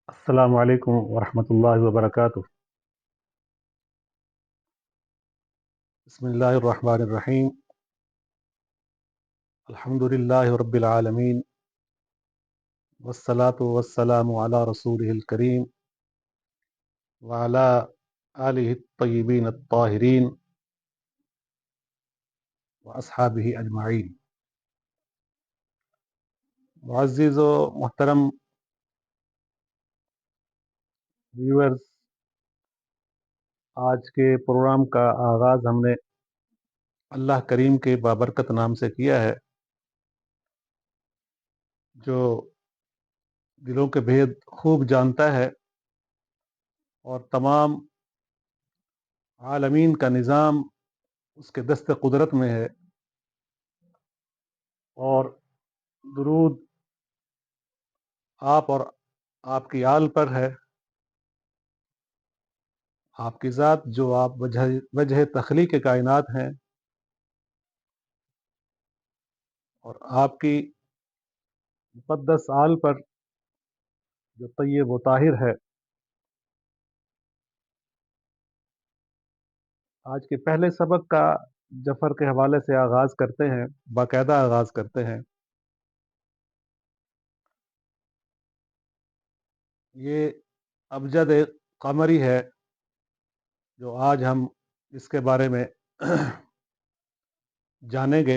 السلام علیکم ورحمۃ اللہ وبرکاتہ۔ بسم اللہ الرحمن الرحیم۔ الحمد للہ رب العالمین، والصلاة والسلام علی رسولہ الکریم وعلی آلہ الطیبین الطاہرین واصحابہ اجمعین۔ معزز و محترم ویورز، آج کے پروگرام کا آغاز ہم نے اللہ کریم کے بابرکت نام سے کیا ہے، جو دلوں کے بھید خوب جانتا ہے اور تمام عالمین کا نظام اس کے دست قدرت میں ہے، اور درود آپ اور آپ کی آل پر ہے۔ آپ کی ذات جو آپ وجہ تخلیق کائنات ہیں، اور آپ کی مقدس آل پر جو طیب و طاہر ہے۔ آج کے پہلے سبق کا جفر کے حوالے سے آغاز کرتے ہیں، باقاعدہ آغاز کرتے ہیں۔ یہ ابجد قمری ہے جو آج ہم اس کے بارے میں جانیں گے۔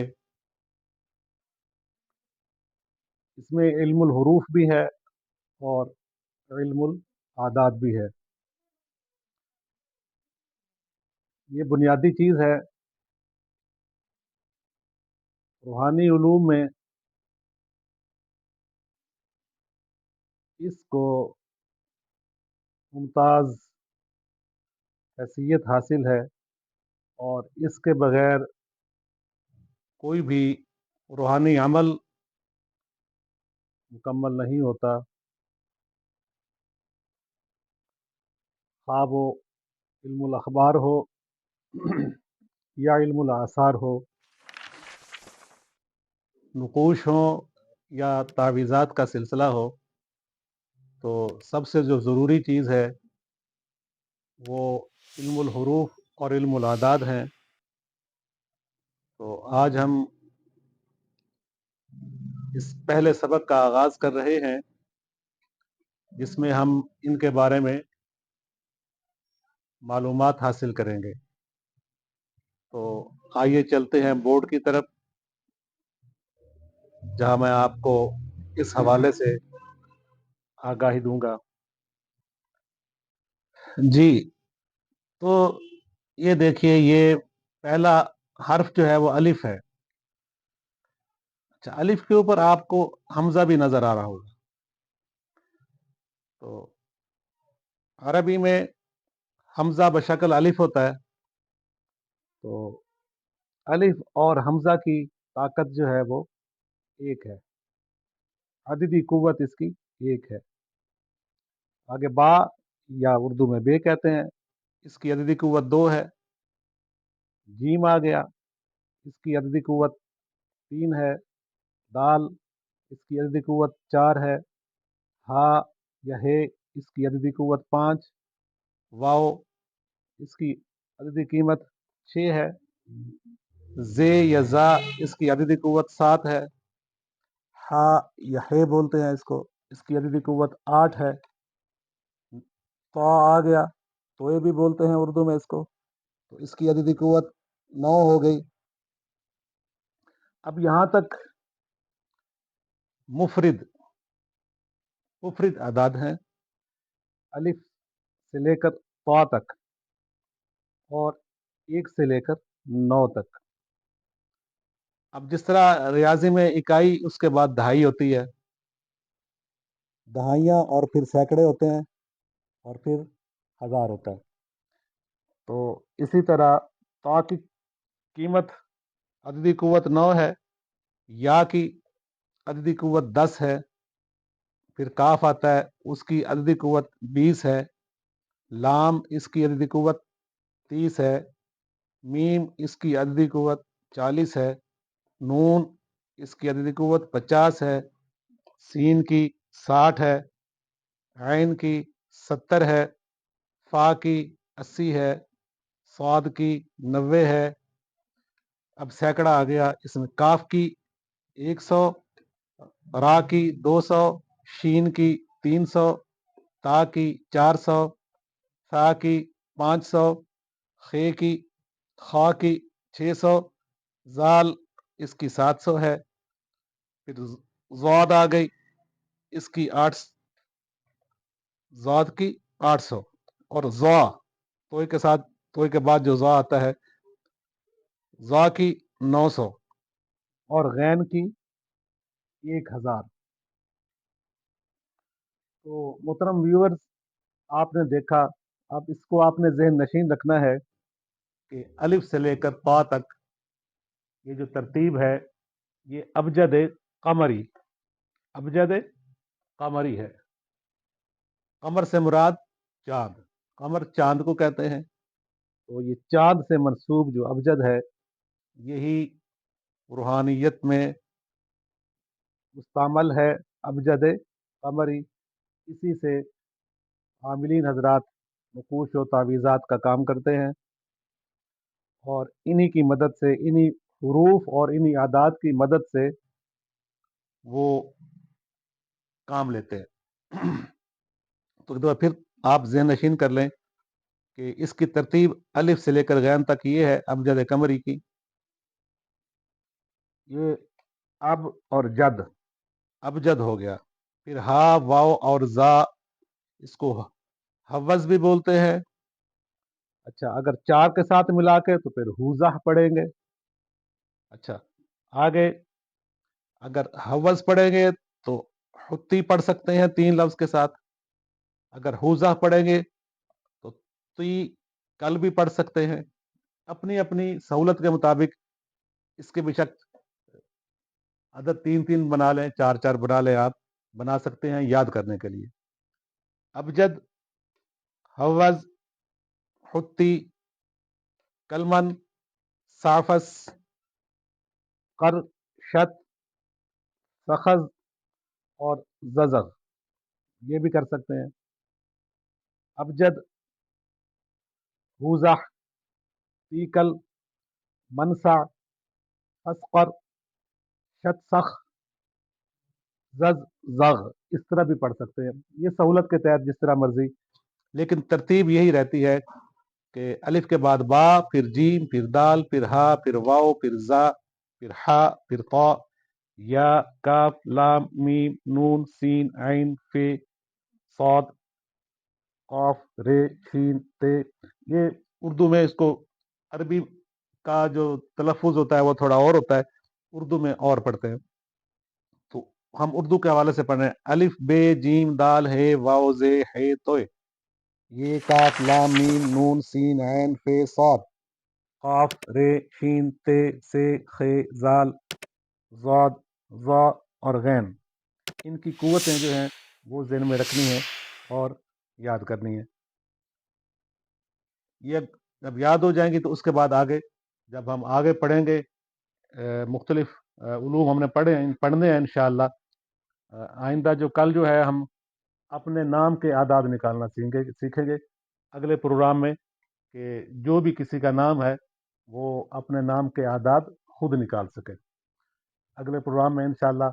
اس میں علم الحروف بھی ہے اور علم العادات بھی ہے۔ یہ بنیادی چیز ہے۔ روحانی علوم میں اس کو ممتاز حیثیت حاصل ہے، اور اس کے بغیر کوئی بھی روحانی عمل مکمل نہیں ہوتا، خواہ وہ علم الاخبار ہو یا علم الاثار ہو، نقوش ہو یا تعویذات کا سلسلہ ہو۔ تو سب سے جو ضروری چیز ہے وہ علم الحروف اور علم العادات ہیں۔ تو آج ہم اس پہلے سبق کا آغاز کر رہے ہیں، جس میں ہم ان کے بارے میں معلومات حاصل کریں گے۔ تو آئیے چلتے ہیں بورڈ کی طرف، جہاں میں آپ کو اس حوالے سے آگاہی دوں گا۔ جی، تو یہ دیکھیے، یہ پہلا حرف جو ہے وہ الف ہے۔ اچھا، الف کے اوپر آپ کو حمزہ بھی نظر آ رہا ہوگا۔ تو عربی میں حمزہ بشکل الف ہوتا ہے۔ تو الف اور حمزہ کی طاقت جو ہے وہ ایک ہے، عددی قوت اس کی ایک ہے۔ آگے با، یا اردو میں بے کہتے ہیں، اس کی عددی قوت 2 ہے۔ جیم آ گیا، اس کی عددی قوت 3 ہے۔ دال، اس کی عددی قوت 4 ہے۔ ہا یا ہے، اس کی عددی قوت 5۔ واو، اس کی عددی قیمت 6 ہے۔ زے یا زا، اس کی عددی قوت 7 ہے۔ ہا یا ہے بولتے ہیں اس کی عددی قوت 8 ہے۔ تو آ گیا، تو یہ بھی بولتے ہیں اردو میں اس کو، تو اس کی عددی قوت 9 ہو گئی۔ اب یہاں تک مفرد اعداد ہیں، الف سے لے کر طا تک، اور 1 سے لے کر 9 تک۔ اب جس طرح ریاضی میں اکائی، اس کے بعد دہائی ہوتی ہے، دہائیاں اور پھر سینکڑے ہوتے ہیں، اور پھر ہزار ہوتا ہے۔ تو اسی طرح طا کی قیمت عددی قوت 9 ہے، یا کی عددی قوت 10 ہے، پھر کاف آتا ہے، اس کی عددی قوت 20 ہے۔ لام، اس کی عددی قوت 30 ہے۔ میم، اس کی عددی قوت 40 ہے۔ نون، اس کی عددی قوت 50 ہے۔ سین کی 60 ہے۔ عین کی 70 ہے، فا کی 80 ہے، صاد کی 90 ہے، اب سینکڑا آ گیا اس میں، کاف کی 100، را کی 200، شین کی 300، تا کی 400، سا کی 500، خے کی خا کی 600، زال اس کی 700 ہے، پھر زواد آ گئی اس کی 8، زاد کی 800، اور زوا توئے کے ساتھ، توئے کے بعد جو زوا آتا ہے، زوا کی 900، اور غین کی 1000۔ تو محترم ویورز، آپ نے دیکھا، اب اس کو آپ نے ذہن نشین رکھنا ہے کہ الف سے لے کر پا تک یہ جو ترتیب ہے یہ ابجد قمری، ابجد قمری ہے۔ قمر سے مراد چاند، قمر چاند کو کہتے ہیں، تو یہ چاند سے منسوب جو ابجد ہے یہی روحانیت میں مستعمل ہے، ابجد قمری۔ اسی سے عاملین حضرات نقوش و تعویذات کا کام کرتے ہیں، اور انہی کی مدد سے، انہی حروف اور انہی اعداد کی مدد سے وہ کام لیتے ہیں۔ تو ایک دفعہ پھر آپ ذہن نشین کر لیں کہ اس کی ترتیب الف سے لے کر غین تک یہ ہے ابجد قمری کی۔ یہ اب اور جد، ابجد ہو گیا، پھر ہا، واو اور زا، اس کو حوض بھی بولتے ہیں۔ اچھا، اگر 4 کے ساتھ ملا کے تو پھر ہوزہ پڑھیں گے۔ اچھا، آگے اگر حوض پڑھیں گے تو حتی پڑھ سکتے ہیں 3 لفظ کے ساتھ، اگر ہوزہ پڑھیں گے تو تی کل بھی پڑھ سکتے ہیں، اپنی اپنی سہولت کے مطابق اس کے بشک عدد 3 بنا لیں، 4 بنا لیں، آپ بنا سکتے ہیں یاد کرنے کے لیے۔ ابجد، حوض، حتی، کلمن، صافس، قر، شت، سخز اور ززغ، یہ بھی کر سکتے ہیں۔ ابجد، ہوزہ، تیکل، منسع، اسقر، شت سخ، زز زغ، اس طرح بھی پڑھ سکتے ہیں، یہ سہولت کے تحت جس طرح مرضی، لیکن ترتیب یہی رہتی ہے کہ الف کے بعد با، پھر جیم، پھر دال، پھر ہا، پھر واو، پھر زا، پھر ہا، پھر طا، یا، کاف، لام، میم، نون، سین، عین، فے، صاد، قاف، رے، شین، تے۔ یہ اردو میں اس کو، عربی کا جو تلفظ ہوتا ہے وہ تھوڑا اور ہوتا ہے، اردو میں اور پڑھتے ہیں، تو ہم اردو کے حوالے سے پڑھ رہے ہیں۔ الف، بے، جیم، دال، ہے، واو، زے، ہے، توئے، یہ، کاف، لام، میم، نون، سین، عین، فے، صاد، قاف، رے، شین، تے، سے، خے، زال، زاد، ضا اور غین، ان کی قوتیں جو ہیں وہ ذہن میں رکھنی ہیں اور یاد کرنی ہے۔ یہ جب یاد ہو جائیں گی تو اس کے بعد آگے جب ہم آگے پڑھیں گے، مختلف علوم ہم نے پڑھنے ہیں انشاءاللہ۔ آئندہ جو کل جو ہے ہم اپنے نام کے اعداد نکالنا سیکھیں گے اگلے پروگرام میں، کہ جو بھی کسی کا نام ہے وہ اپنے نام کے اعداد خود نکال سکے۔ اگلے پروگرام میں انشاءاللہ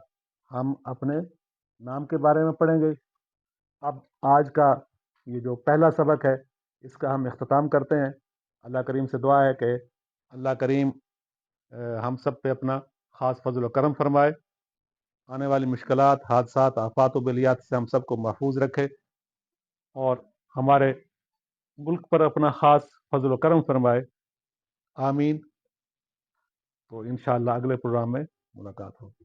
ہم اپنے نام کے بارے میں پڑھیں گے۔ اب آج کا یہ جو پہلا سبق ہے اس کا ہم اختتام کرتے ہیں۔ اللہ کریم سے دعا ہے کہ اللہ کریم ہم سب پہ اپنا خاص فضل و کرم فرمائے، آنے والی مشکلات، حادثات، آفات و بلیات سے ہم سب کو محفوظ رکھے، اور ہمارے ملک پر اپنا خاص فضل و کرم فرمائے، آمین۔ تو انشاءاللہ اگلے پروگرام میں ملاقات ہوگی۔